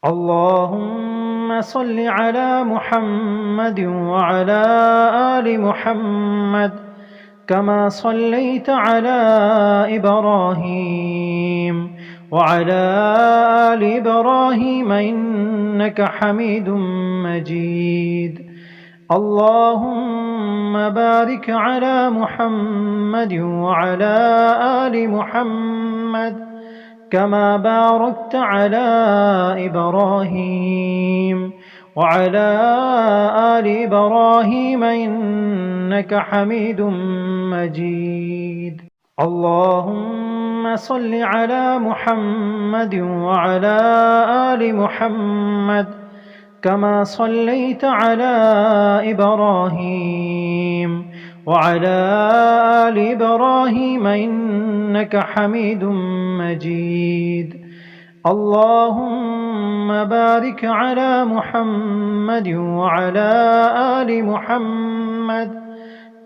اللهم صل على محمد وعلى آل محمد كما صليت على إبراهيم وعلى آل إبراهيم إنك حميد مجيد. اللهم بارك على محمد وعلى آل محمد كما باركت على إبراهيم وعلى آل إبراهيم إنك حميد مجيد. اللهم صل على محمد وعلى آل محمد كما صليت على إبراهيم وعلى آل إبراهيم إنك حميد مجيد. اللهم بارك على محمد وعلى آل محمد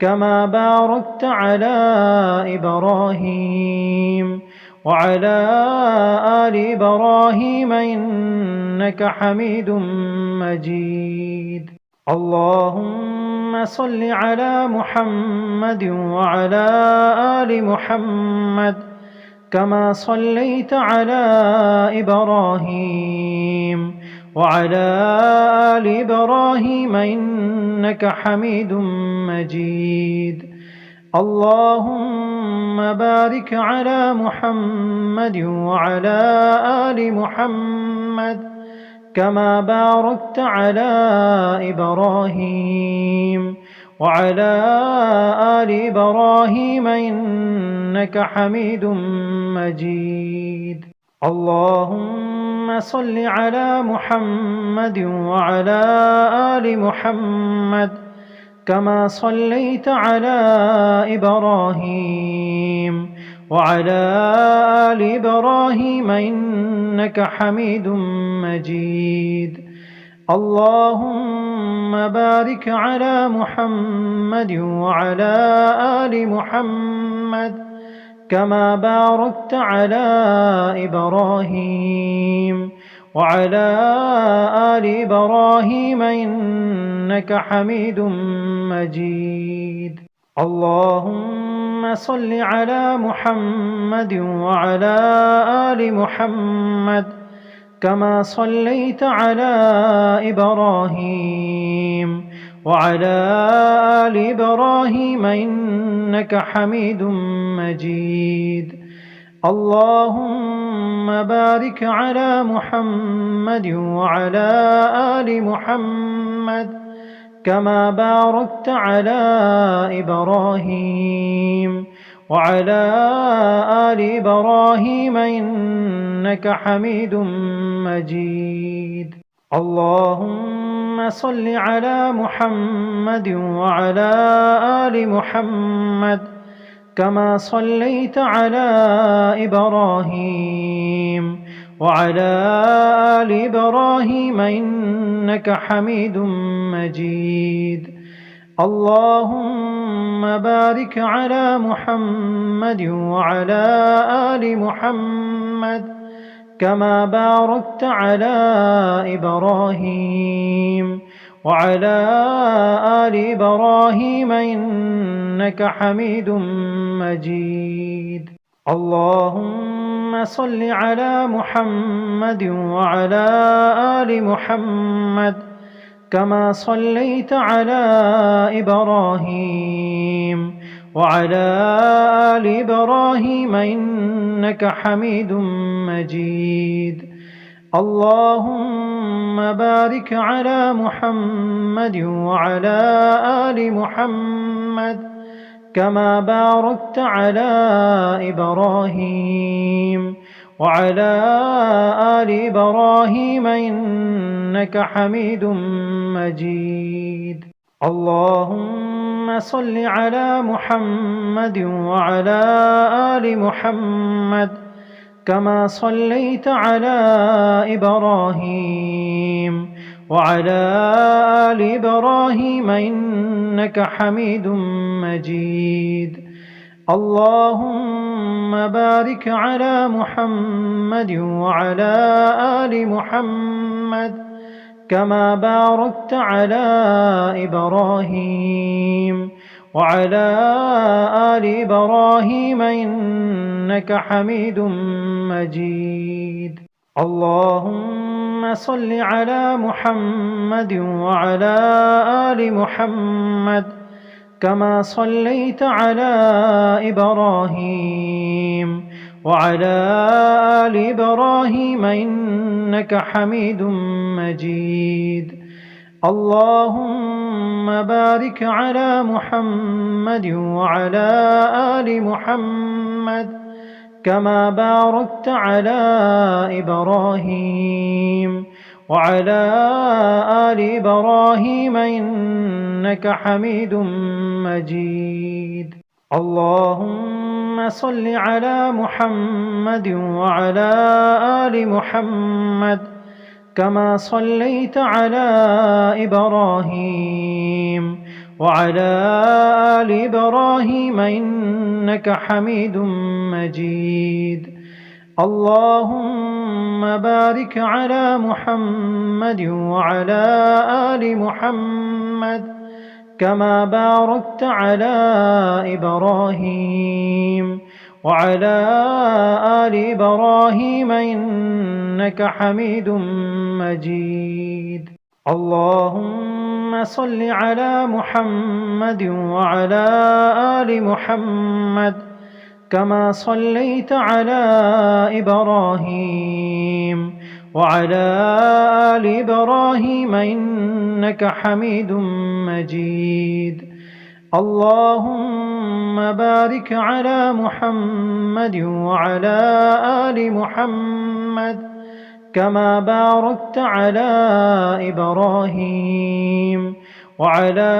كما باركت على إبراهيم وعلى آل إبراهيم إنك حميد مجيد. اللهم صل على محمد وعلى آل محمد كما صليت على إبراهيم وعلى آل إبراهيم إنك حميد مجيد. اللهم بارك على محمد وعلى آل محمد كما باركت على إبراهيم وعلى آل إبراهيم إنك حميد مجيد. اللهم صل على محمد وعلى آل محمد كما صليت على إبراهيم وعلى آل إبراهيم إنك حميد مجيد. اللهم بارك على محمد وعلى آل محمد كما باركت على إبراهيم وعلى آل إبراهيم إنك حميد مجيد. اللهم صل على محمد وعلى آل محمد كما صليت على إبراهيم وعلى آل إبراهيم إنك حميد مجيد. اللهم بارك على محمد وعلى آل محمد كما باركت على إبراهيم وعلى آل إبراهيم إنك حميد مجيد. اللهم صل على محمد وعلى آل محمد كما صليت على إبراهيم وعلى آل إبراهيم إنك حميد مجيد. اللهم بارك على محمد وعلى آل محمد كما باركت على إبراهيم وعلى آل إبراهيم إنك حميد مجيد. اللهم صل على محمد وعلى آل محمد كما صليت على إبراهيم وعلى آل إبراهيم إنك حميد مجيد. اللهم بارك على محمد وعلى آل محمد كما باركت على إبراهيم وعلى آل إبراهيم إنك حميد مجيد. اللهم صل على محمد وعلى آل محمد كما صليت على إبراهيم وعلى آل إبراهيم إنك حميد مجيد. اللهم بارك على محمد وعلى آل محمد كما باركت على إبراهيم وعلى آل إبراهيم إنك حميد مجيد. اللهم صل على محمد وعلى آل محمد كما صليت على إبراهيم وعلى آل إبراهيم إنك حميد مجيد. اللهم بارك على محمد وعلى آل محمد كما باركت على إبراهيم وعلى آل إبراهيم إنك حميد مجيد. اللهم صل على محمد وعلى آل محمد كما صليت على إبراهيم وعلى آل إبراهيم إنك حميد مجيد. اللهم بارك على محمد وعلى آل محمد كما باركت على إبراهيم وعلى آل إبراهيم إنك حميد مجيد. اللهم صل على محمد وعلى آل محمد كما صليت على إبراهيم وعلى آل إبراهيم إنك حميد مجيد. اللهم بارك على محمد وعلى آل محمد كما باركت على إبراهيم وعلى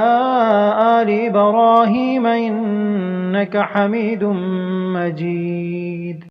آل إبراهيم إنك حميد مجيد.